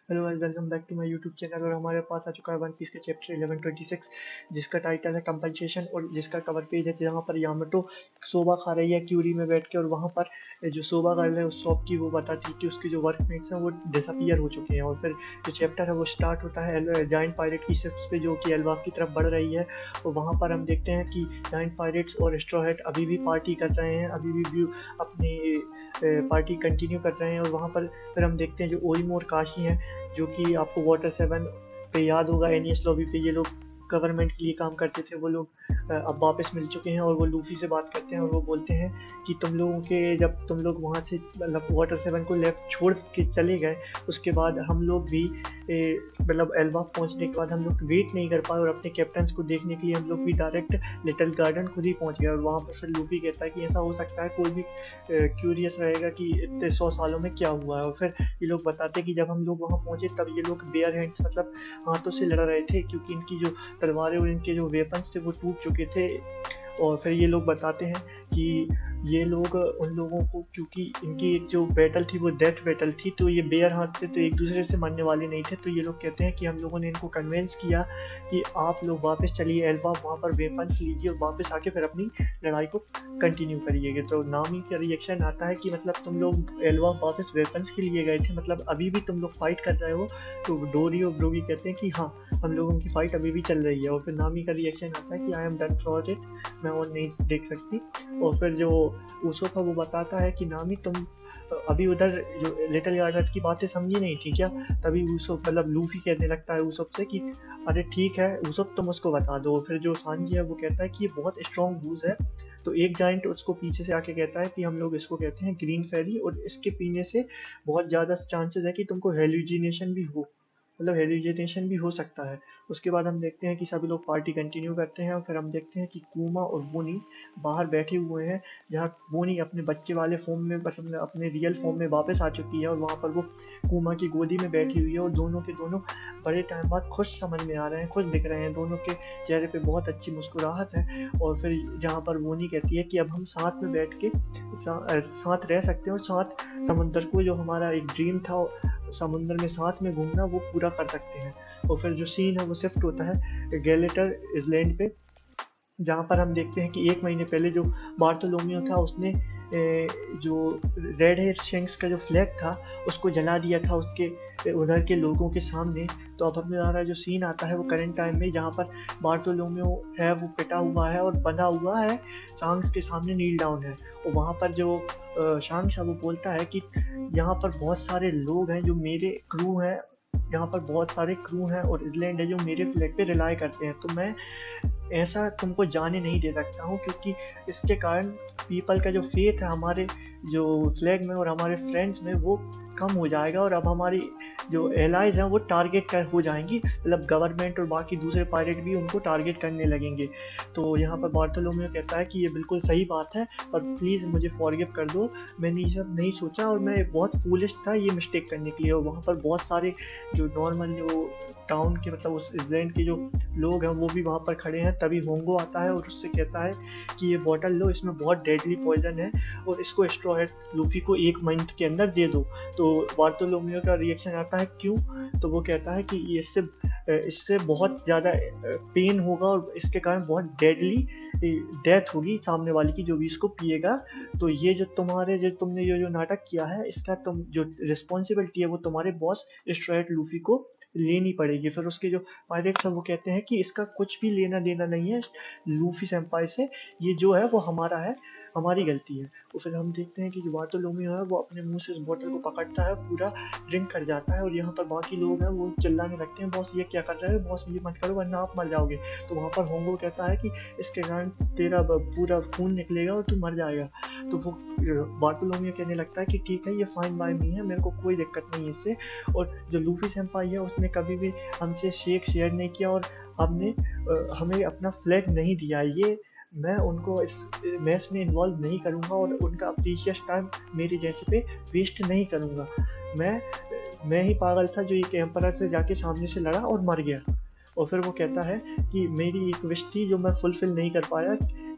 Hello guys, welcome back to my YouTube channel. और हमारे पास आ चुका है वन पीस के चैप्टर 1126, जिसका टाइटल है कंपनसेशन, और जिसका कवर पेज है जहाँ पर यामाटो सोबा खा रही है क्यूरी में बैठ के। और वहाँ पर जो सोबा गर्ल है उस शॉप की, वो बताती है कि उसके जो वर्कमेट्स हैं वो डिसअपियर हो चुके हैं। और फिर जो चैप्टर है वो स्टार्ट होता है जाइंट पायरेट की शिप्स पे, जो कि एल्बाफ की तरफ बढ़ रही है। और वहाँ पर हम देखते हैं कि जाइंट पायरेट्स और स्ट्रॉ हैट अभी भी पार्टी कर रहे हैं, अभी भी अपनी पार्टी कंटिन्यू कर रहे हैं। और वहाँ पर फिर हम देखते हैं जो ओरिमो और काशी हैं, जो कि आपको वाटर 7 पे याद होगा, एनियस लॉबी पे ये लोग गवर्नमेंट के लिए काम करते थे। वो लोग अब वापस मिल चुके हैं और वो लूफी से बात करते हैं और वो बोलते हैं कि तुम लोगों के, जब तुम लोग वहाँ से मतलब वाटर 7 को लेफ्ट छोड़ के चले गए, उसके बाद हम लोग भी मतलब एल्बाफ पहुँचने के बाद हम लोग वेट नहीं कर पाए और अपने कैप्टन्स को देखने के लिए हम लोग भी डायरेक्ट लिटिल गार्डन खुद ही पहुँच गए। और वहाँ पर फिर लूफी कहता है कि ऐसा हो सकता है, कोई भी क्यूरियस रहेगा कि इतने 100 सालों में क्या हुआ है। और फिर ये लोग बताते हैं कि जब हम लोग वहाँ पहुँचे तब ये लोग बेयर हैंड्स मतलब हाथों से लड़ रहे थे, क्योंकि इनकी जो तलवारें और इनके जो वेपन्स थे वो टूट चुके थे। और फिर ये लोग बताते हैं कि ये लोग उन लोगों को, क्योंकि इनकी एक जो बैटल थी वो डेथ बैटल थी, तो ये बेयर हाथ से तो एक दूसरे से मरने वाले नहीं थे। तो ये लोग कहते हैं कि हम लोगों ने इनको कन्विंस किया कि आप लोग वापस चलिए एल्बाफ, वहाँ पर वेपन्स लीजिए और वापस आके फिर अपनी लड़ाई को कंटिन्यू करिएगा। तो नामी का रिएक्शन आता है कि मतलब तुम लोग एल्बाफ वापस वेपन्स के लिए गए थे, मतलब अभी भी तुम लोग फाइट कर रहे हो। तो डोरी और ब्रोगी कहते हैं कि हाँ, हम लोगों की फाइट अभी भी चल रही है। और फिर नामी का रिएक्शन आता है कि I am done for it, मैं और नहीं देख सकती। और फिर जो ऊसोप है वो बताता है कि नामी तुम अभी उधर जो लिटिल गार्डन की बातें समझी नहीं थी क्या। तभी ऊसोप मतलब लूफी कहने लगता है ऊसोप से कि अरे ठीक है ऊसोप, तुम उसको बता दो। फिर जो सांजी है वो कहता है कि ये बहुत स्ट्रॉन्ग बूज है। तो एक जाइंट उसको पीछे से आके कहता है कि हम लोग इसको कहते हैं ग्रीन फेरी, और इसके पीने से बहुत ज़्यादा चांसेस है कि तुमको हेलुजिनेशन भी हो, मतलब हेलुजिनेशन भी हो सकता है। उसके बाद हम देखते हैं कि सभी लोग पार्टी कंटिन्यू करते हैं। और फिर हम देखते हैं कि कूमा और बोनी बाहर बैठे हुए हैं, जहाँ बोनी अपने बच्चे वाले फॉर्म में, मतलब अपने रियल फॉर्म में वापस आ चुकी है। और वहाँ पर वो कूमा की गोदी में बैठी हुई है और दोनों के दोनों बड़े टाइम बाद खुश समझ में आ रहे हैं, खुश दिख रहे हैं, दोनों के चेहरे पे बहुत अच्छी मुस्कुराहट है। और फिर जहाँ पर बोनी कहती है कि अब हम साथ में बैठ के साथ रह सकते हैं और साथ समुद्र को, जो हमारा एक ड्रीम था समुद्र में साथ में घूमना, वो पूरा कर सकते हैं। और फिर जो सीन है वो शिफ्ट होता है गैलेटर इसलैंड पे, जहाँ पर हम देखते हैं कि 1 महीने पहले जो बार्थोलोमियो था उसने जो रेड हेयर शेंक्स का जो फ्लैग था उसको जला दिया था उसके उधर के लोगों के सामने। तो अब हमारा जो सीन आता है वो करंट टाइम में, जहाँ पर बार्थोलोमियो है वो पिटा हुआ है और बंधा हुआ है, शांक्स के सामने नील डाउन है। और वहाँ पर जो शांक्स है वो बोलता है कि यहाँ पर बहुत सारे लोग हैं जो मेरे क्रू हैं, यहाँ पर बहुत सारे क्रू हैं और इसलैंड है जो मेरे फ्लैग पे रिलाई करते हैं, तो मैं ऐसा तुमको जाने नहीं दे सकता हूँ, क्योंकि इसके कारण पीपल का जो फेथ है हमारे जो फ्लैग में और हमारे फ्रेंड्स में वो कम हो जाएगा। और अब हमारी जो एलाइज हैं वो टारगेट कर हो जाएंगी, मतलब गवर्नमेंट और बाकी दूसरे पायरेट भी उनको टारगेट करने लगेंगे। तो यहाँ पर बार्थोलोमियो कहता है कि ये बिल्कुल सही बात है और प्लीज़ मुझे फॉरगिव कर दो, मैंने ये सब नहीं सोचा और मैं बहुत फूलिश था ये मिस्टेक करने के लिए। और वहाँ पर बहुत सारे जो नॉर्मल जो टाउन के, मतलब उस इसलैंड के जो लोग हैं वो भी वहाँ पर खड़े हैं। तभी होंगो आता है और उससे कहता है कि ये बॉटल लो, इसमें बहुत डेडली पॉइजन है और इसको स्ट्रॉ हैट लूफी को 1 मंथ के अंदर दे दो। तो बार्थोलोमियो का रिएक्शन आता है क्यों, तो वो कहता है कि ये इससे बहुत ज़्यादा पेन होगा और इसके कारण बहुत डेडली डेथ होगी सामने वाले की जो भी इसको पिएगा। तो ये जो तुमने ये जो नाटक किया है, इसका तुम जो रिस्पॉन्सिबिलिटी है वो तुम्हारे बॉस स्ट्रॉ हैट लूफी को लेनी पड़ेगी। फिर उसके जो पायरेट्स हैं वो कहते हैं कि इसका कुछ भी लेना देना नहीं है लूफी सेंपाई से, ये जो है वो हमारा है, हमारी गलती है। और फिर हम देखते हैं कि जो बार्थोलोमियो है वो अपने मुंह से इस बोतल को पकड़ता है, पूरा ड्रिंक कर जाता है। और यहाँ पर बाकी लोग हैं वो चिल्लाने लगते हैं, बॉस ये क्या कर रहे हो, बॉस ये मत करो वरना आप मर जाओगे। तो वहाँ पर होंगो कहता है कि इसके कारण तेरा पूरा खून निकलेगा और तू मर जाएगा। तो वो बार्थोलोमियो कहने लगता है कि ठीक है, ये फाइन बाय मी है, मेरे को कोई दिक्कत नहीं है इससे। और जो लूफी सेंपाई है उसने कभी भी हमसे शेक शेयर नहीं किया और हमें अपना फ्लैग नहीं दिया, ये मैं उनको इस मैच में इन्वॉल्व नहीं करूँगा और उनका प्रीशियस टाइम मेरे जैसे पे वेस्ट नहीं करूँगा। मैं ही पागल था जो एक एम्परर से जाके सामने से लड़ा और मर गया। और फिर वो कहता है कि मेरी एक विश थी जो मैं फुलफिल नहीं कर पाया,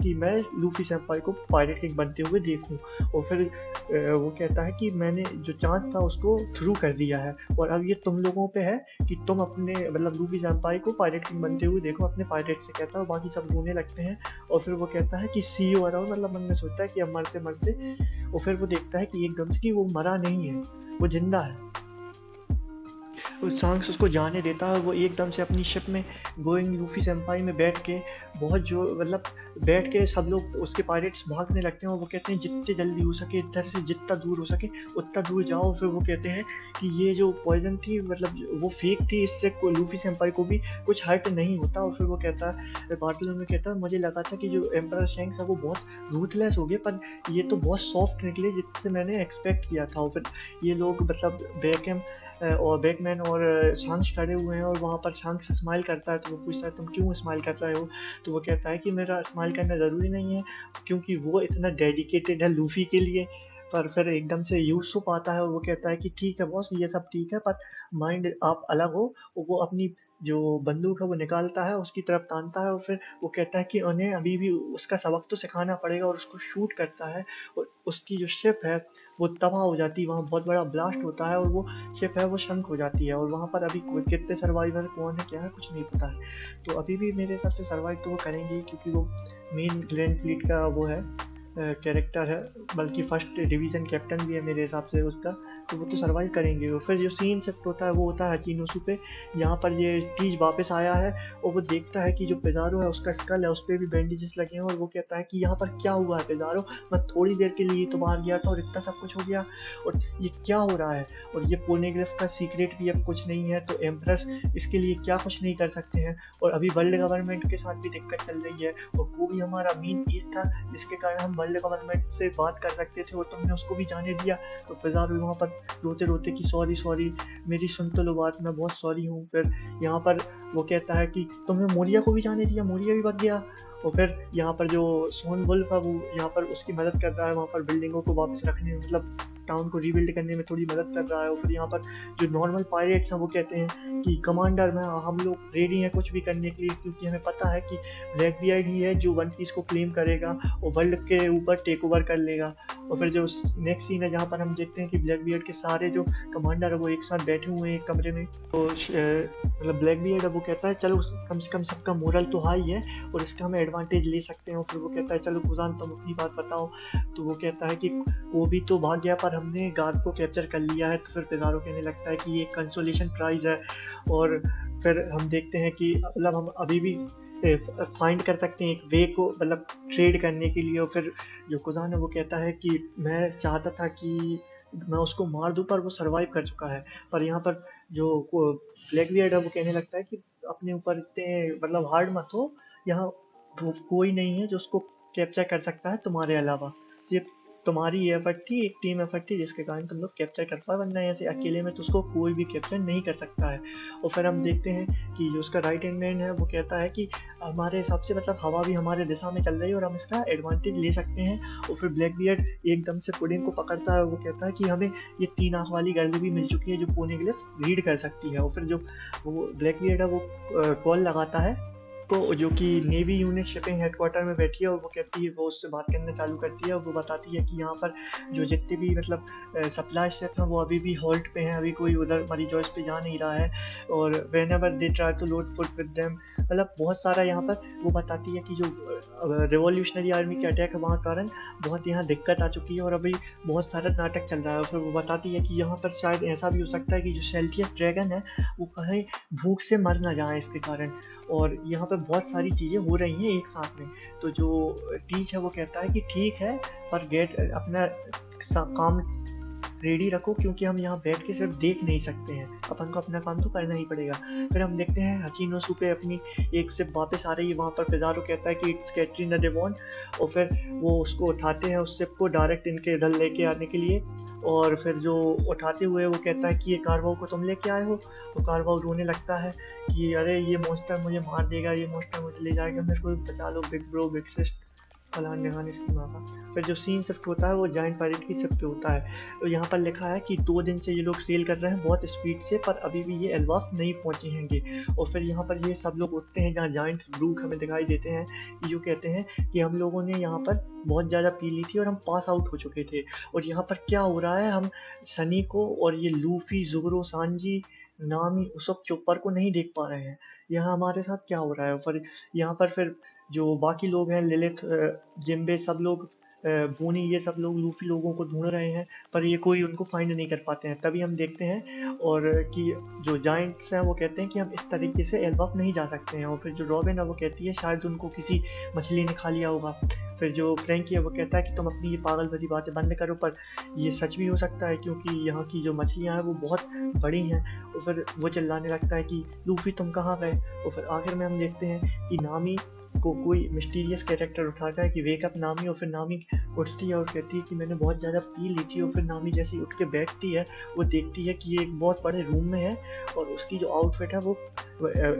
कि मैं लूफी सेंपाई को पायरेट किंग बनते हुए देखूं। और फिर वो कहता है कि मैंने जो चांस था उसको थ्रू कर दिया है और अब ये तुम लोगों पे है कि तुम अपने मतलब लूफी सेंपाई को पायरेट किंग बनते हुए देखो अपने पायरेट से, कहता है। और बाकी सब रोने लगते हैं और फिर वो कहता है कि सी यू अराउंड, मतलब मन में सोचता है कि अब मरते मरते। और फिर वो देखता है कि एकदम से कि वो मरा नहीं है, वो जिंदा है। सांग्स उसको जाने देता है। वो एकदम से अपनी शिप में गोइंग लूफी सेंपाई में बैठ के बहुत जो मतलब बैठ के सब लोग उसके पायरेट्स भागने लगते हैं और वो कहते हैं जितने जल्दी हो सके इधर से जितना दूर हो सके उतना दूर जाओ। फिर वो कहते हैं कि ये जो पॉइजन थी मतलब वो फेक थी, इससे लूफी सेंपाई को भी कुछ हर्ट नहीं होता। और फिर वो कहता है बाटल में कहता है मुझे लगा था कि जो एम्परर शैंक्स है वो बहुत रूथलेस हो गए पर ये तो बहुत सॉफ्ट निकले जिससे मैंने एक्सपेक्ट किया था। और फिर ये लोग मतलब बैकम और बैकमैन और शांक्स खड़े हुए हैं और वहाँ पर शांक्स स्माइल करता है। तो वो पूछता है तुम क्यों स्माइल कर रहे हो? तो वो कहता है कि मेरा स्माइल करना ज़रूरी नहीं है क्योंकि वो इतना डेडिकेटेड है लूफी के लिए। पर फिर एकदम से यूसुफ आता है और वो कहता है कि ठीक है बॉस ये सब ठीक है पर माइंड आप अलग हो। और वो अपनी जो बंदूक है वो निकालता है उसकी तरफ तानता है और फिर वो कहता है कि उन्हें अभी भी उसका सबक तो सिखाना पड़ेगा और उसको शूट करता है और उसकी जो शिप है वो तबाह हो जाती है। वहाँ बहुत बड़ा ब्लास्ट होता है और वो शिप है वो शंक हो जाती है और वहाँ पर अभी कितने सर्वाइवर कौन है क्या है कुछ नहीं पता है। तो अभी भी मेरे हिसाब से सर्वाइव तो वो करेंगे क्योंकि वो मेन ग्रैंड फ्लीट का वो है कैरेक्टर है, बल्कि फर्स्ट डिवीज़न कैप्टन भी है मेरे हिसाब से उसका। तो वो तो सर्वाइव करेंगे। और फिर जो सीन शिफ्ट होता है वो होता है हचिनोसु पे। यहाँ पर ये टीज वापस आया है और वो देखता है कि जो पिज़ारो है उसका स्कल है उस पर भी बैंडेजेस लगे हैं और वो कहता है कि यहाँ पर क्या हुआ है पिज़ारो, मैं थोड़ी देर के लिए तो बाहर गया था और इतना सब कुछ हो गया और ये क्या हो रहा है। और ये पोनेग्रिफ का सीक्रेट भी अब कुछ नहीं है तो एम्प्रेस इसके लिए क्या कुछ नहीं कर सकते हैं। और अभी वर्ल्ड गवर्नमेंट के साथ भी दिक्कत चल रही है और वो भी हमारा मेन पीस था जिसके कारण हम वर्ल्ड गवर्नमेंट से बात कर सकते थे और तुमने उसको भी जाने दिया। तो पिज़ारो वहाँ पर रोते रोते कि सॉरी सॉरी मेरी सुन तो लो बात, मैं बहुत सॉरी हूँ। फिर यहाँ पर वो कहता है कि तुमने मोरिया को भी जाने दिया, मोरिया भी बच गया। और फिर यहाँ पर जो सोन वुल्फ है वो यहाँ पर उसकी मदद कर रहा है वहाँ पर बिल्डिंगों को वापस रखने में, मतलब टाउन को रीबिल्ड करने में थोड़ी मदद कर रहा है। और फिर यहाँ पर जो नॉर्मल पायरेट्स हैं वो कहते हैं कि कमांडर में हम लोग रेडी हैं कुछ भी करने के लिए क्योंकि हमें पता है कि ब्लैक बियर्ड ही है जो वन पीस को क्लेम करेगा और वर्ल्ड के ऊपर टेक ओवर कर लेगा। और फिर जो नेक्स्ट सीन है जहाँ पर हम देखते हैं कि ब्लैक बियर्ड के सारे जो कमांडर है वो एक साथ बैठे हुए हैं एक कमरे में। तो मतलब ब्लैक बियर्ड है वो कहता है चलो कम से कम सबका मोरल तो हाई है और इसका हम एडवांटेज ले सकते हैं। और फिर वो कहता है चलो कुजान तुम अपनी बात बताओ। तो वो कहता है कि वो भी तो भाग गया पर हमने गार्ड को कैप्चर कर लिया है। तो फिर पिज़ारो कहने लगता है कि ये कंसोलेशन प्राइज है। और फिर हम देखते हैं कि मतलब हम अभी भी फाइंड कर सकते हैं एक वे को मतलब ट्रेड करने के लिए। और फिर जो कुजान है वो कहता है कि मैं चाहता था कि मैं उसको मार दूं पर वो सरवाइव कर चुका है। पर यहाँ पर जो ब्लैक बियर्ड है वो कहने लगता है कि अपने ऊपर इतने मतलब हार्ड मत हो, यहाँ कोई नहीं है जो उसको कैप्चर कर सकता है तुम्हारे अलावा, सिर्फ तुम्हारी ये एफर्ट थी, एक टीम एफर्ट थी जिसके कारण तुम लोग कैप्चर कर पाए, वरना ऐसे अकेले में तो उसको कोई भी कैप्चर नहीं कर सकता है। और फिर हम देखते हैं कि जो उसका राइट हैंड मैन है वो कहता है कि हमारे हिसाब से मतलब हवा भी हमारे दिशा में चल रही है और हम इसका एडवांटेज ले सकते हैं। और फिर ब्लैक बियर्ड एकदम से पुडिंग को पकड़ता है और वो कहता है कि हमें ये 3 आँख वाली गर्ल भी मिल चुकी है जो पोनेग्लिफ रीड कर सकती है। और फिर जो वो ब्लैक बियर्ड है वो कॉल लगाता है को जो कि नेवी यूनिट शिपिंग हेडक्वार्टर में बैठी है और वो कहती है वो उससे बात करना चालू करती है और वो बताती है कि यहाँ पर जो जितने भी मतलब सप्लाई शिप हैं वो अभी भी हॉल्ट पे हैं, अभी कोई उधर मरी जॉइस पे जा नहीं रहा है। और whenever they try to load foot with them, मतलब बहुत सारा यहाँ पर वो बताती है कि जो रिवॉल्यूशनरी आर्मी के अटैक है वहाँ कारण बहुत यहाँ दिक्कत आ चुकी है और अभी बहुत सारा नाटक चल रहा है। और फिर वो बताती है कि यहाँ पर शायद ऐसा भी हो सकता है कि जो सेल्टियस ड्रैगन है वो कहीं भूख से मर ना जाए इसके कारण। और यहाँ पर बहुत सारी चीज़ें हो रही हैं एक साथ में। तो जो टीच है वो कहता है कि ठीक है पर गेट अपना काम रेडी रखो क्योंकि हम यहाँ बैठ के सिर्फ देख नहीं सकते हैं, अपन को अपना काम तो करना ही पड़ेगा। फिर हम देखते हैं हचिनोसु पे अपनी एक सिप वापस आ रही है, वहाँ पर पिज़ारो कहता है कि इट्स कैटरीना डेवॉन। और फिर वो उसको उठाते हैं उस सिप को डायरेक्ट इनके इधर लेके आने के लिए। और फिर जो उठाते हुए वो कहता है कि ये कार्वाओ को तुम लेके आए हो। तो कार्वाओ रोने लगता है कि अरे ये मॉन्स्टर मुझे मार देगा, ये मॉन्स्टर मुझे ले जाएगा, मेरे को बचा लो बिग ब्रो बिग सिस्ट। फलान ढिकान इसकी माँ का। फिर जो सीन सिर्फ होता है वो जायंट पायरेट की शिप पे होता है। तो यहाँ पर लिखा है कि 2 दिन से ये लोग सेल कर रहे हैं बहुत स्पीड से, पर अभी भी ये एल्बाफ नहीं पहुँचे हैंगे। और फिर यहाँ पर ये सब लोग उठते हैं जहाँ जायंट ब्रूक हमें दिखाई देते हैं, जो कहते हैं कि हम लोगों ने यहाँ पर बहुत ज़्यादा पी ली थी और हम पास आउट हो चुके थे। और यहाँ पर क्या हो रहा है, हम सनी को और ये लूफी, ज़ोरो, सांजी, नामी, उसब, चोपर को नहीं देख पा रहे हैं। यहाँ हमारे साथ क्या हो रहा है। फिर यहाँ पर फिर जो बाकी लोग हैं, लिलिथ, जिम्बे, सब लोग, बोनी, ये सब लोग लूफी लोगों को ढूंढ रहे हैं, पर ये कोई उनको फाइंड नहीं कर पाते हैं। तभी हम देखते हैं और कि जो जाइंट्स हैं वो कहते हैं कि हम इस तरीके से एल्बाफ नहीं जा सकते हैं। और फिर जो रॉबिन है वो कहती है शायद उनको किसी मछली ने खा लिया होगा। फिर जो फ्रैंकी है वो कहता है कि तुम अपनी ये पागल भरी बातें बंद करो, पर ये सच भी हो सकता है क्योंकि यहाँ की जो मछलियाँ हैं वो बहुत बड़ी हैं। और फिर वो चिल्लाने लगता है कि लूफी तुम कहाँ गए। और फिर आखिर में हम देखते हैं कि नामी को कोई मिस्टीरियस कैरेक्टर उठाता है कि वेकअप नामी। और फिर नामी उठती है और कहती है कि मैंने बहुत ज़्यादा पी ली थी। और फिर नामी जैसे उठ के बैठती है वो देखती है कि ये एक बहुत बड़े रूम में है और उसकी जो आउटफिट है वो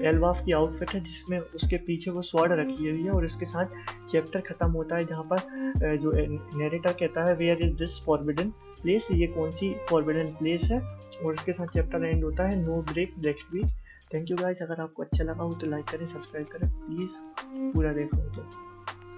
एल्बाफ की आउटफिट है, जिसमें उसके पीछे वो स्वॉर्ड रखी हुई है। और इसके साथ चैप्टर ख़त्म होता है जहाँ पर जो नरेटर कहता है where is this forbidden place, ये कौन सी फॉरबिडन प्लेस है। और इसके साथ चैप्टर एंड होता है, no break next week. Thank you guys, अगर आपको अच्छा लगा हो तो लाइक करें, सब्सक्राइब करें प्लीज़, पूरा देखो तो।